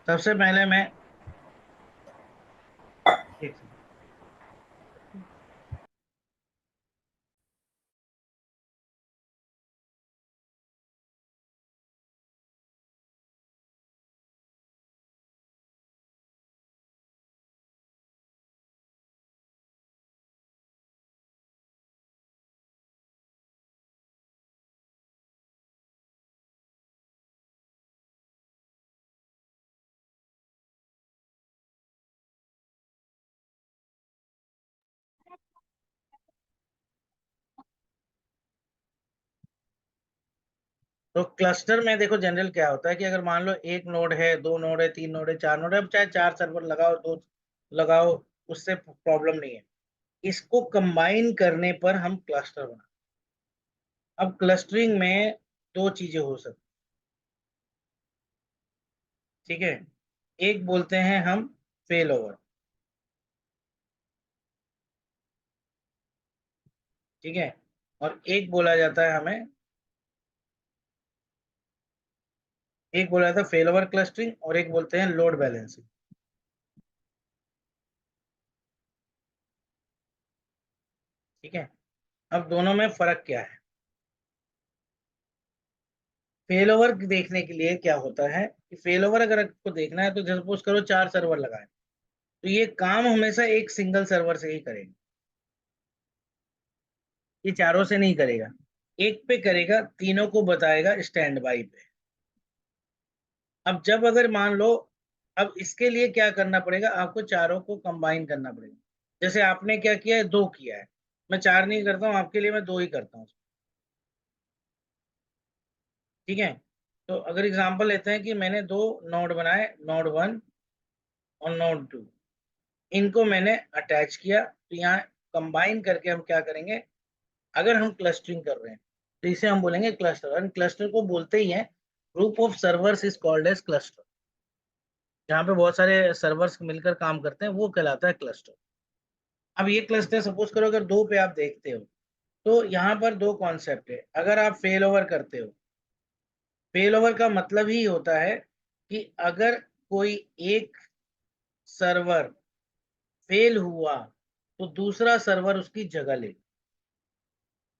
सबसे पहले मैं एक सेकंड। तो क्लस्टर में देखो जनरल क्या होता है कि अगर मान लो एक नोड है, दो नोड है, तीन नोड है, चार नोड है, अब चाहे चार सर्वर लगाओ, दो लगाओ, उससे प्रॉब्लम नहीं है। इसको कंबाइन करने पर हम क्लस्टर बना। अब क्लस्टरिंग में दो चीजें हो सकती, ठीक है। एक बोलते हैं हम फेल ओवर, ठीक है। और एक बोला जाता है हमें, एक बोला जाता है फेल ओवर क्लस्टरिंग और एक बोलते हैं लोड बैलेंसिंग, ठीक है। अब दोनों में फर्क क्या है? फेल ओवर देखने के लिए क्या होता है कि फेल ओवर अगर आपको देखना है तो सपोज करो चार सर्वर लगाए, तो ये काम हमेशा एक सिंगल सर्वर से ही करेगा, ये चारों से नहीं करेगा। एक पे करेगा, तीनों को बताएगा स्टैंड बाई पे। अब जब अगर मान लो, अब इसके लिए क्या करना पड़ेगा, आपको चारों को कंबाइन करना पड़ेगा। जैसे आपने क्या किया है, दो किया है, मैं चार नहीं करता हूँ आपके लिए, मैं दो ही करता हूँ, ठीक है। तो अगर एग्जांपल लेते हैं कि मैंने दो नोड बनाए, नोड वन और नोड टू, इनको मैंने अटैच किया, तो यहाँ कंबाइन करके हम क्या करेंगे, अगर हम क्लस्टरिंग कर रहे हैं तो इसे हम बोलेंगे क्लस्टर, और क्लस्टर को बोलते ही है group of servers is called as cluster. जहाँ पे बहुत सारे सर्वर्स मिलकर काम करते हैं वो कहलाता है क्लस्टर। अब ये क्लस्टर सपोज करो अगर दो पे आप देखते हो, तो यहाँ पर दो कॉन्सेप्ट है। अगर आप फेल ओवर करते हो, फेल ओवर का मतलब ही होता है कि अगर कोई एक सर्वर फेल हुआ तो दूसरा सर्वर उसकी जगह ले।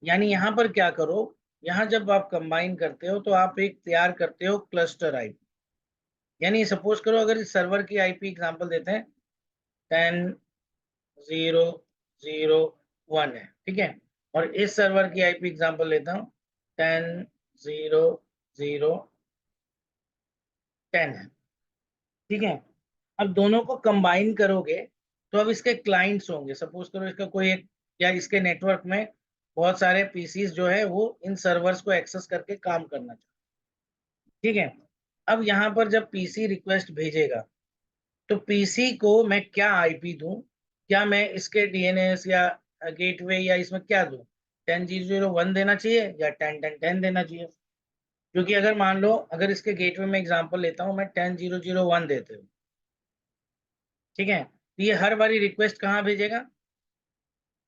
यानी यहाँ पर क्या करो, यहाँ जब आप कंबाइन करते हो तो आप एक तैयार करते हो क्लस्टर आईपी। यानी सपोज करो अगर इस सर्वर की आईपी एग्जांपल देते हैं 10.0.0.1 है, ठीक है। और इस सर्वर की आईपी एग्जांपल लेता हूँ 10.0.0.10 है, ठीक है। अब दोनों को कंबाइन करोगे तो अब इसके क्लाइंट्स होंगे, सपोज करो इसका कोई एक, या इसके नेटवर्क में बहुत सारे पीसीज जो है वो इन सर्वर्स को एक्सेस करके काम करना चाहिए, ठीक है। अब यहाँ पर जब पीसी रिक्वेस्ट भेजेगा तो पीसी को मैं क्या आईपी दूं, क्या मैं इसके डीएनएस या गेटवे या इसमें क्या दूं, 10.0.0.1 देना चाहिए या 10.10.10 देना चाहिए? क्योंकि अगर मान लो अगर इसके गेटवे में एग्जांपल लेता हूं मैं 10.0.0.1 देते हो, ठीक है, तो ये हर बारी रिक्वेस्ट कहाँ भेजेगा,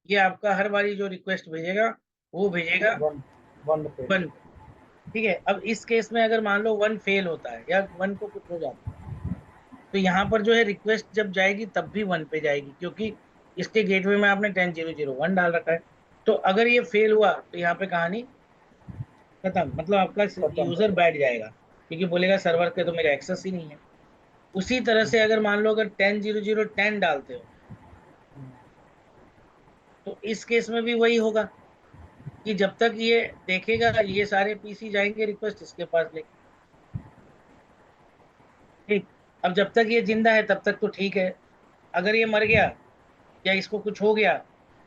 ये आपका हर बारी जो रिक्वेस्ट भेजेगा वो भेजेगा वन वन पे। वन पे, ठीक है। अब इस केस में अगर मान लो वन फेल होता है या वन को कुछ हो जाता है, तो यहाँ पर जो है रिक्वेस्ट जब जाएगी तब भी वन पे जाएगी, क्योंकि इसके गेटवे में आपने 10.0.0.1 डाल रखा है। तो अगर ये फेल हुआ तो यहाँ पे कहानी खत्म, मतलब आपका खत्म। यूजर बैठ जाएगा, क्योंकि बोलेगा सर्वर के तो मेरा एक्सेस ही नहीं है। उसी तरह से अगर मान लो अगर 10.0.0.10 डालते हो, तो इस केस में भी वही होगा कि जब तक ये देखेगा ये सारे पीसी जाएंगे रिक्वेस्ट इसके पास लेके, ठीक। अब जब तक ये जिंदा है तब तक तो ठीक है, अगर ये मर गया या इसको कुछ हो गया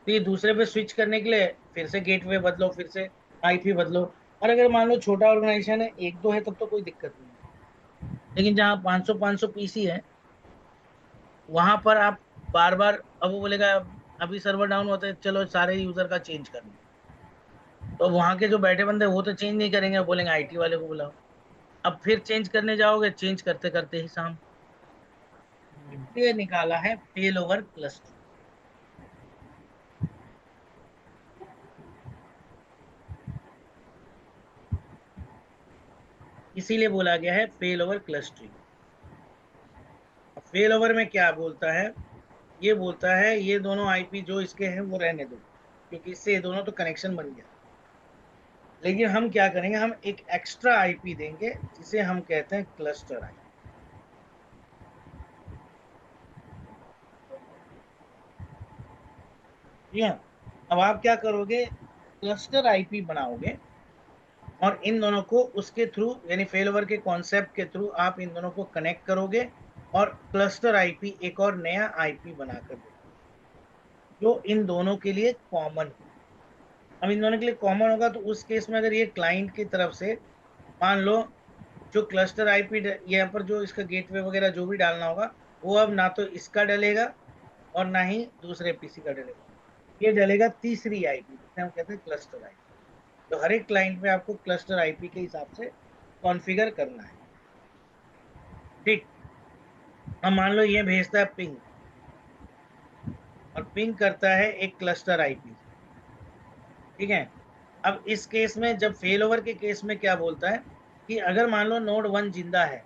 तो ये दूसरे पे स्विच करने के लिए फिर से गेटवे बदलो, फिर से आईपी बदलो। और अगर मान लो छोटा ऑर्गेनाइजेशन है, एक दो है, तब तो कोई दिक्कत नहीं है। लेकिन जहाँ 500 पीसी है वहां पर आप बार बार, अब वो बोलेगा अभी सर्वर डाउन होता है, चलो सारे यूजर का चेंज कर लो, तो वहां के जो बैठे बंदे वो तो चेंज नहीं करेंगे, वो बोलेंगे आईटी वाले को बुलाओ। अब फिर चेंज करने जाओगे, चेंज करते करते ही शाम। इसलिए निकाला है फेल ओवर क्लस्टर, इसीलिए बोला गया है fail over clustering. Fail over में क्या बोलता है, ये बोलता है ये दोनों आईपी जो इसके हैं वो रहने दो, क्योंकि इससे ये दोनों तो कनेक्शन बन गया। लेकिन हम क्या करेंगे, हम एक एक्स्ट्रा आईपी देंगे जिसे हम कहते हैं क्लस्टर आईपी। ठीक है। अब आप क्या करोगे, क्लस्टर आईपी बनाओगे और इन दोनों को उसके थ्रू, यानी फेल ओवर के कॉन्सेप्ट के थ्रू आप इन दोनों को कनेक्ट करोगे और क्लस्टर आईपी एक और नया आईपी बनाकर दो जो इन दोनों के लिए कॉमन हो। अब इन दोनों के लिए कॉमन होगा तो उस केस में अगर ये क्लाइंट की तरफ से, मान लो जो क्लस्टर आईपी यहाँ पर जो इसका गेटवे वगैरह जो भी डालना होगा, वो अब ना तो इसका डलेगा और ना ही दूसरे पीसी का डलेगा, ये डलेगा तीसरी आईपी जिसे हम कहते हैं क्लस्टर आईपी। तो हर एक क्लाइंट में आपको क्लस्टर आईपी के हिसाब से कॉन्फ़िगर करना है। ठीक। अब मान लो ये भेजता है पिंग और पिंग करता है एक क्लस्टर आईपी। ठीक है। अब इस केस में जब फेल ओवर के केस में क्या बोलता है कि अगर मान लो नोड 1 जिंदा है,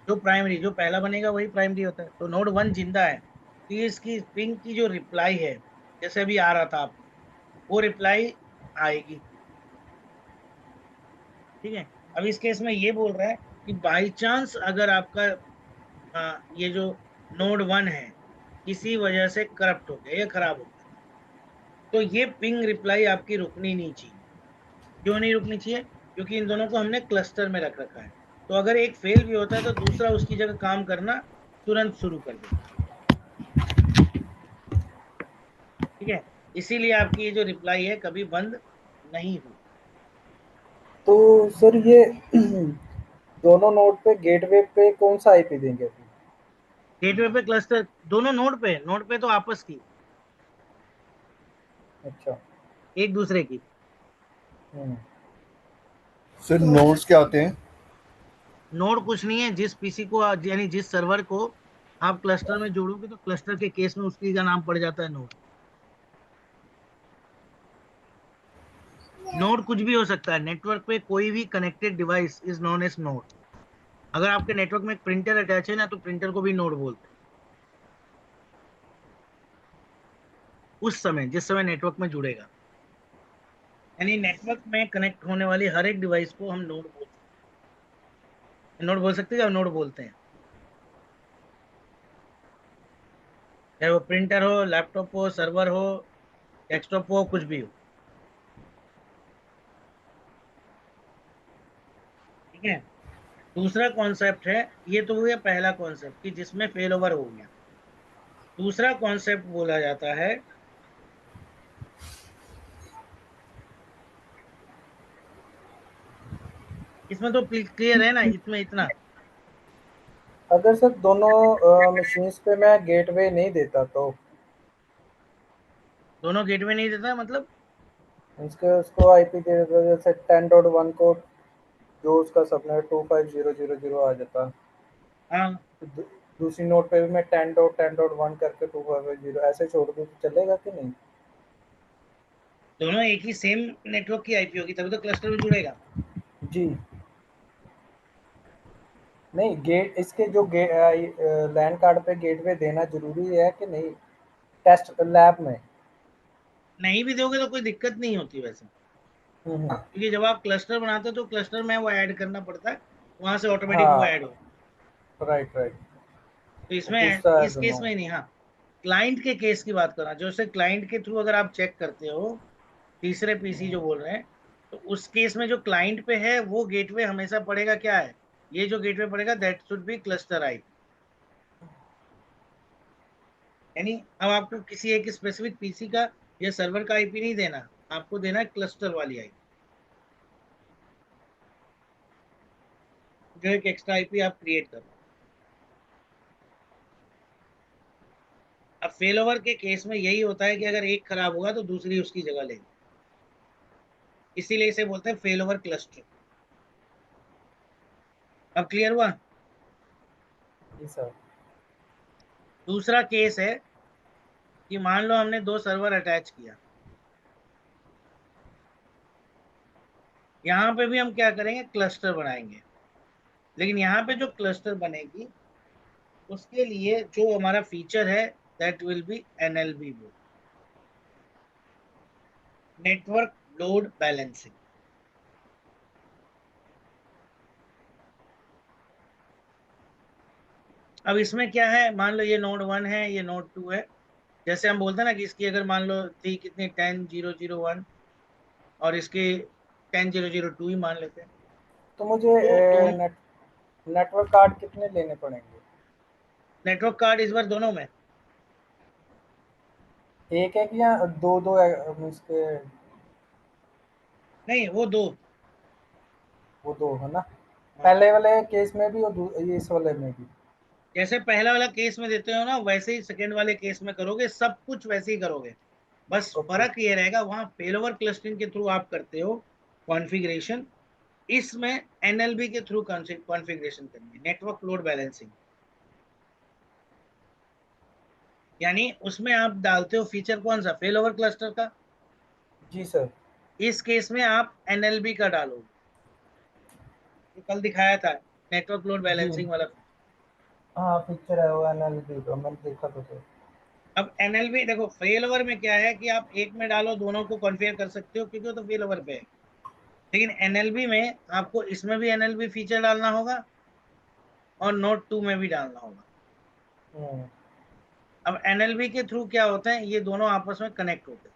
जो प्राइमरी जो पहला बनेगा वही प्राइमरी होता है, तो नोड 1 जिंदा है तो ये इसकी पिंग की जो रिप्लाई है, जैसे अभी आ रहा था आपको, वो रिप्लाई आएगी। ठीक है। अब इस केस में ये बोल रहा है कि बाई चांस अगर आपका ये जो नोड 1 है किसी वजह से करप्ट हो गया या खराब हो गया, तो ये पिंग रिप्लाई आपकी रुकनी नहीं चाहिए। क्यों नहीं रुकनी चाहिए, क्योंकि इन दोनों को हमने क्लस्टर में रख रखा है। तो अगर एक फेल भी होता है तो दूसरा उसकी जगह काम करना तुरंत शुरू कर देता है। ठीक है। इसीलिए आपकी ये जो रिप्लाई है कभी बंद नहीं होगी। तो सर ये दोनों नोड पे गेटवे पे कौन सा आईपी देंगे अभी? गेटवे पे क्लस्टर, दोनों नोड पे तो आपस की, अच्छा। एक दूसरे की। हम्म। सर नोड्स क्या आते हैं? नोड कुछ नहीं है, जिस पीसी को यानी जिस सर्वर को आप क्लस्टर में जोड़ोगे तो क्लस्टर के केस में उसकी का नाम पड़ जाता है नोड। नोड कुछ भी हो सकता है, नेटवर्क पे कोई भी connected device is known as node. अगर आपके नेटवर्क में एक प्रिंटर अटैच है ना, तो प्रिंटर को भी नोड बोलते हैं उस समय जिस समय नेटवर्क में जुड़ेगा। यानी नेटवर्क में कनेक्ट होने वाली हर एक डिवाइस को हम नोड बोल सकते हैं। नोड बोल सकते हैं या नोड बोलते हैं, चाहे वो प्रिंटर हो, लैपटॉप हो, सर्वर हो, डेस्कटॉप हो, कुछ भी हो। ठीक है। दूसरा कॉन्सेप्ट है, ये तो हो गया पहला कॉन्सेप्ट कि जिसमें फेल ओवर हो गया। दूसरा कॉन्सेप्ट बोला जाता है, इसमें तो क्लियर है ना, इसमें इतना। अगर सर दोनों मशीन्स पे मैं गेटवे नहीं देता तो दोनों गेटवे नहीं देता मतलब? उसके उसको आईपी दे देता, जैसे 10.1 को जो उसका सबनेट 250.0.0 आ जाता, हाँ, तो दूसरी नोट पे भी मैं 10.10.1 करके 250 ऐसे छोड़ दूँ तो चलेगा कि नहीं? दोनों एक ही सेम नेटवर्क की आईपी होगी तभी तो क्लस्टर में जुड़ेगा। जी। नहीं, गेट इसके जो लैन कार्ड पे गेटवे देना जरूरी है कि नहीं टेस्ट लैब में? नहीं भी दोगे तो कोई दिक्कत नहीं होती वैसे, हम्म। क्योंकि जब आप क्लस्टर बनाते हो तो क्लस्टर में वो ऐड करना पड़ता है, वहां से ऑटोमेटिक वो हाँ। ऐड हो। Right right. तो वो इसमें पूछता है इस केस दोनों। में नहीं। हाँ, क्लाइंट के केस की बात कर रहा हूं, जैसे क्लाइंट के थ्रू अगर आप चेक करते हो, तीसरे पीसी जो बोल रहे हैं, तो उस केस में जो क्लाइंट पे है वो गेटवे हमेशा पड़ेगा क्या है, ये जो गेटवे पड़ेगा that should be cluster IP. यानी अब आपको किसी एक स्पेसिफिक पीसी का या सर्वर का आईपी नहीं देना, आपको देना है क्लस्टर वाली आईपी, जो एक एक्स्ट्रा आईपी आप क्रिएट कर रहे हो। अब फेल ओवर के केस में यही होता है कि अगर एक खराब होगा तो दूसरी उसकी जगह लेगी, इसीलिए इसे बोलते हैं फेल ओवर क्लस्टर। अब क्लियर हुआ? जी सर। दूसरा केस है कि मान लो हमने दो सर्वर अटैच किया, यहाँ पे भी हम क्या करेंगे, क्लस्टर बनाएंगे। लेकिन यहाँ पे जो क्लस्टर बनेगी उसके लिए जो हमारा फीचर है that will be NLB mode, network load balancing. अब इसमें क्या है, मान लो ये नोड 1 है, ये नोड 2 है। जैसे हम बोलते हैं ना कि इसकी अगर मान लो थी कितनी 10,001 और इसके 10,002 ही मान लेते हैं। तो मुझे तो दोनों नेटवर्क कार्ड कितने लेने पड़ेंगे? नेटवर्क कार्ड इस बार दोनों में, एक एक या दो दो इसके? नहीं वो दो। वो दो है ना? हाँ, पहले वाले केस में भी और ये इस वाले में भी? जैसे पहला वाला केस में देते हो ना वैसे ही सेकेंड वाले केस में करोगे, सब कुछ वैसे ही करोगे। बस ओके। फर्क ये रहेगा, वहां फेलोवर क्लस्टरिंग के थ्रू आप करते हो कॉन्फ़िगरेशन, इसमें एनएलबी के थ्रू कॉन्फ़िगरेशन करनी है, नेटवर्क लोड बैलेंसिंग। यानी उसमें आप डालते हो फीचर कौन सा, फेलोवर क्लस्टर का। जी सर। इस केस में आप एनएलबी का डालोगे, जो कल दिखाया था नेटवर्क लोड जी बैलेंसिंग वाला। हाँ, पिक्चर है वो एनएलबी का, मैंने देखा तो सर। अब एनएलबी देखो, फेलोवर में क्या है कि आप एक में डालो दोनों को कॉन्फ़िगर कर सकते हो क्योंकि वो तो फेलोवर पे है। लेकिन एनएलबी में आपको इसमें भी एनएलबी फीचर डालना होगा और नोट 2 में भी डालना होगा। हम्म। अब एनएलबी के थ्रू क्या होता है, ये दोनों आपस में कनेक्ट होते हैं,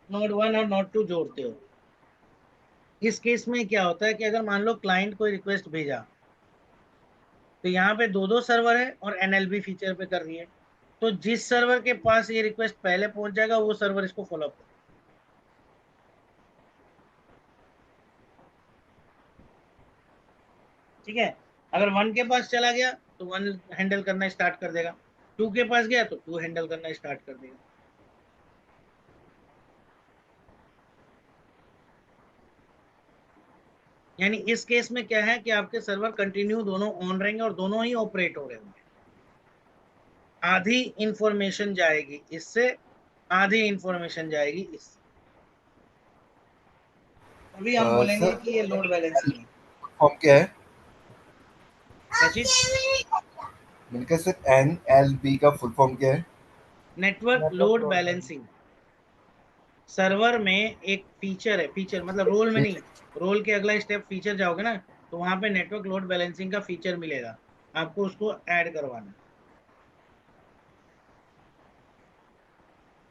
नोड 1 और नोड 2 जोड़ते हो। इस केस में क्या होता है कि अगर मान लो क्लाइंट कोई रिक्वेस्ट भेजा, तो यहाँ पे दो दो सर्वर है और एनएलबी फीचर पे कर रही है, तो जिस सर्वर के पास ये रिक्वेस्ट पहले पहुंच जाएगा वो सर्वर इसको फॉलो अप करेगा। ठीक है, अगर 1 के पास चला गया तो 1 हैंडल करना स्टार्ट कर देगा, 2 के पास गया तो 2 हैंडल करना स्टार्ट कर देगा। यानी इस केस में क्या है कि आपके सर्वर कंटिन्यू दोनों ऑन रहेंगे और दोनों ही ऑपरेट हो रहे होंगे। आधी इंफॉर्मेशन जाएगी इससे, आधी इंफॉर्मेशन जाएगी इससे, तभी हम बोलेंगे सर कि ये लोड बैलेंसिंग है। फॉर्म क्या है? क्या चीज? मैंने कहा सर NLB का फुल फॉर्म क्या है? Network network load load balancing. Server में एक फीचर है, फीचर मतलब रोल में ठीक नहीं, रोल के अगला स्टेप फीचर जाओगे ना, तो वहां पे नेटवर्क लोड बैलेंसिंग का फीचर मिलेगा, आपको उसको ऐड करवाना है।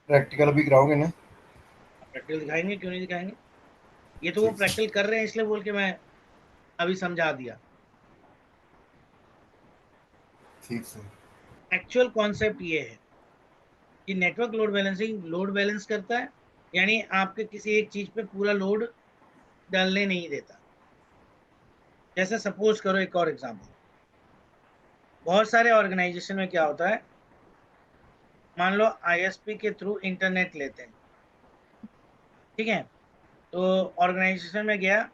प्रैक्टिकल अभी कराओगे ना? प्रैक्टिकल दिखाएंगे, क्यों नहीं दिखाएंगे। ये तो वो ठीक सर। प्रैक्टिकल कर रहे हैं इसलिए बोल के मैं अभी समझा दिया। ठीक सर। एक्चुअल कॉन्सेप्ट ये है कि network load balancing load balance करता है, यानी आपके किसी एक चीज पे पूरा लोड डालने नहीं देता। जैसे सपोज करो, एक और एग्जांपल, बहुत सारे ऑर्गेनाइजेशन में क्या होता है, मान लो आईएसपी के थ्रू इंटरनेट लेते हैं। ठीक है, तो ऑर्गेनाइजेशन में गया,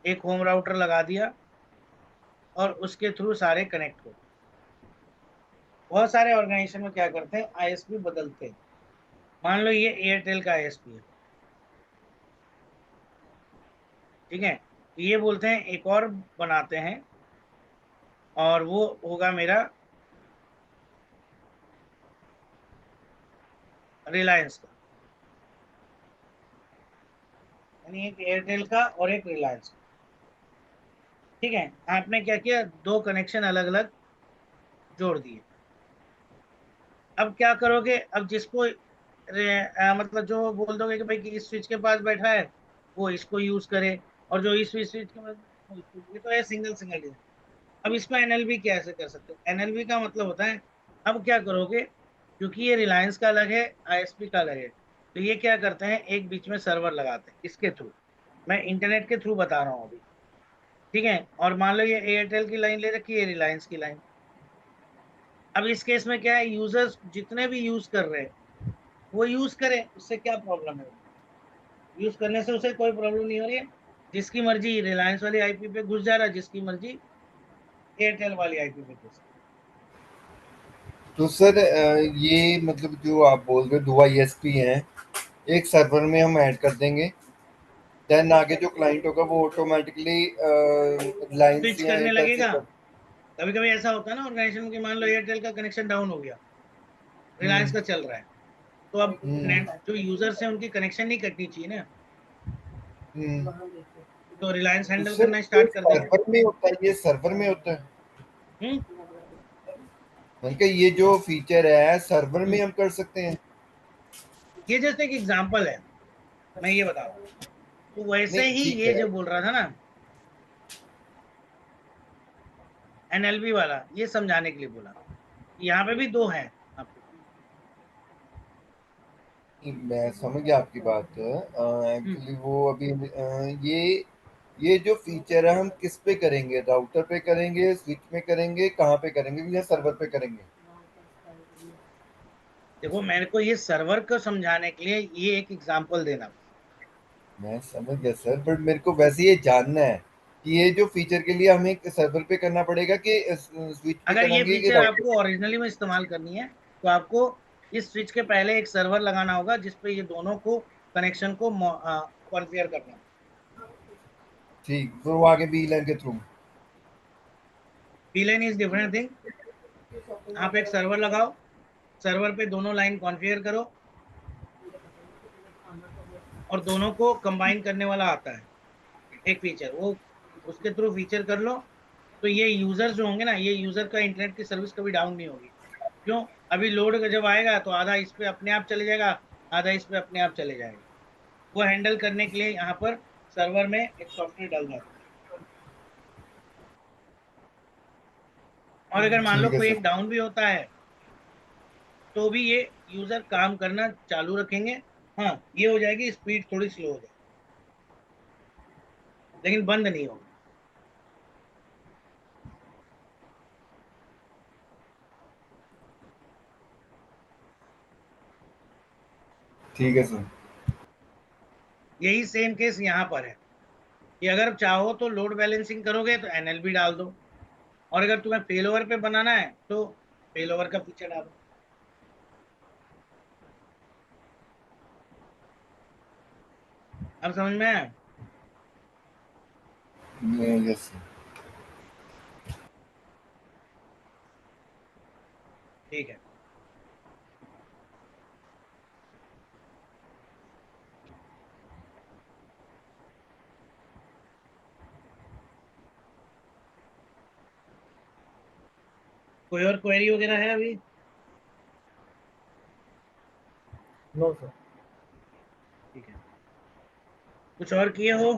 एक होम राउटर लगा दिया और उसके थ्रू सारे कनेक्ट हो। बहुत सारे ऑर्गेनाइजेशन में क्या करते हैं, आईएसपी बदलते हैं। मान लो ये एयरटेल का आईएसपी है। ठीक है, तो ये बोलते हैं एक और बनाते हैं और वो होगा मेरा रिलायंस का, यानी एक एयरटेल का और एक रिलायंस का। ठीक है, आपने क्या किया, दो कनेक्शन अलग अलग जोड़ दिए। अब क्या करोगे, अब जिसको मतलब जो बोल दोगे कि भाई कि इस स्विच के पास बैठा है वो इसको यूज करे, और जो इस स्विच के पास बैठा है, वो इसको, ये तो है सिंगल सिंगल डिजाइन। अब इसको एनएलबी कैसे कर सकते हो, एनएलबी का मतलब होता है, अब क्या करोगे, क्योंकि ये रिलायंस का अलग है, आईएसपी का अलग है, तो ये क्या करते हैं, एक बीच में सर्वर लगाते हैं इसके थ्रू। मैं इंटरनेट के थ्रू बता रहा हूँ अभी। ठीक है, और मान लो ये एयरटेल की लाइन ले रखी है, रिलायंस की लाइन। अब इस केस में क्या है, यूजर्स जितने भी यूज कर रहे हैं वो यूज करें, उससे क्या प्रॉब्लम है, यूज करने से उसे कोई प्रॉब्लम नहीं हो रही है। जिसकी मर्जी रिलायंस वाली आईपी पे घुस जा रहा है, जिसकी मर्जी एयरटेल वाली आईपी पे घुस। तो सर ये मतलब जो आप बोल रहे हो दो ISP हैं, एक सर्वर में हम ऐड कर देंगे देन आगे जो क्लाइंट होगा वो ऑटोमेटिकली रिलायंस स्विच या करने एयरटेल से लगेगा। कभी कभी ऐसा होता है ना ऑर्गेनाइजेशन की, मान लो एयरटेल का कनेक्शन डाउन हो गया, रिलायंस का चल रहा है, तो अब जो यूजर्स हैं उनकी कनेक्शन नहीं कटनी चाहिए ना, तो रिलायंस हैंडल सर करना ये स्टार्ट कर देगा। सर्वर में होता है, ये सर्वर में होता है, हम्म बल्कि ये जो फीचर है सर्वर में हम्म। हम कर सकते हैं। ये जैसे एक एग्जांपल है, मैं ये बता रहा हूँ, तो वैसे नहीं ही ठीक ये है, जो बोल रहा था ना एनएलबी वाला, ये समझाने के लिए बोला, यहाँ पे भी दो हैं आपके पास। मैं समझ गया आपकी बात। हम्म एक्चुअली वो अभी ये जो फीचर है हम किस पे करेंगे, राउटर पे करेंगे, स्विच में करेंगे, कहाँ पे करेंगे या सर्वर पे करेंगे? देखो, मेरे को ये सर्वर को समझाने के लिए ये एक एग्जांपल देना। मैं समझ गया सर, बट मेरे को वैसे ये जानना है कि ये जो फीचर के लिए हमें सर्वर पे करना पड़ेगा कि स्विच पे अगर ये करेंगे कि फीचर राउटर आपको ओरिजिनली में इस्तेमाल करनी है, तो आपको इस स्विच के पहले एक सर्वर लगाना होगा जिसपे ये दोनों को कनेक्शन को कॉन्फ़िगर करना है। ठीक, फिर वो आगे VLAN के through. VLAN is different thing. आप एक सर्वर लगाओ, सर्वर पे दोनों लाइन कॉन्फ़िगर करो, और दोनों को कंबाइन करने वाला आता है एक फीचर, वो उसके थ्रू फीचर कर लो, तो ये यूजर जो होंगे ना, ये यूजर का इंटरनेट की सर्विस कभी डाउन नहीं होगी। क्यों? अभी लोड जब आएगा तो आधा इस पे अपने आप चले जाएगा, आधा इस पे अपने आप चले जाएगा। वो हैंडल करने के लिए यहाँ पर सर्वर में एक सॉफ्टवेयर डाल जाता है। और अगर मान लो ठीक है कोई सर। एक डाउन भी होता है, तो भी ये यूजर काम करना चालू रखेंगे। हाँ, ये हो जाएगी स्पीड थोड़ी स्लो हो जाएगी, लेकिन बंद नहीं होगी। ठीक है सर। यही सेम केस यहाँ पर है कि अगर चाहो तो लोड बैलेंसिंग करोगे तो एनएलबी डाल दो, और अगर तुम्हें फेल ओवर पे बनाना है तो फेल ओवर का फीचर डालो। अब समझ में आया? Yes sir. ठीक है। कोई और क्वेरी वगैरह है अभी? No sir. ठीक है, कुछ और किए हो?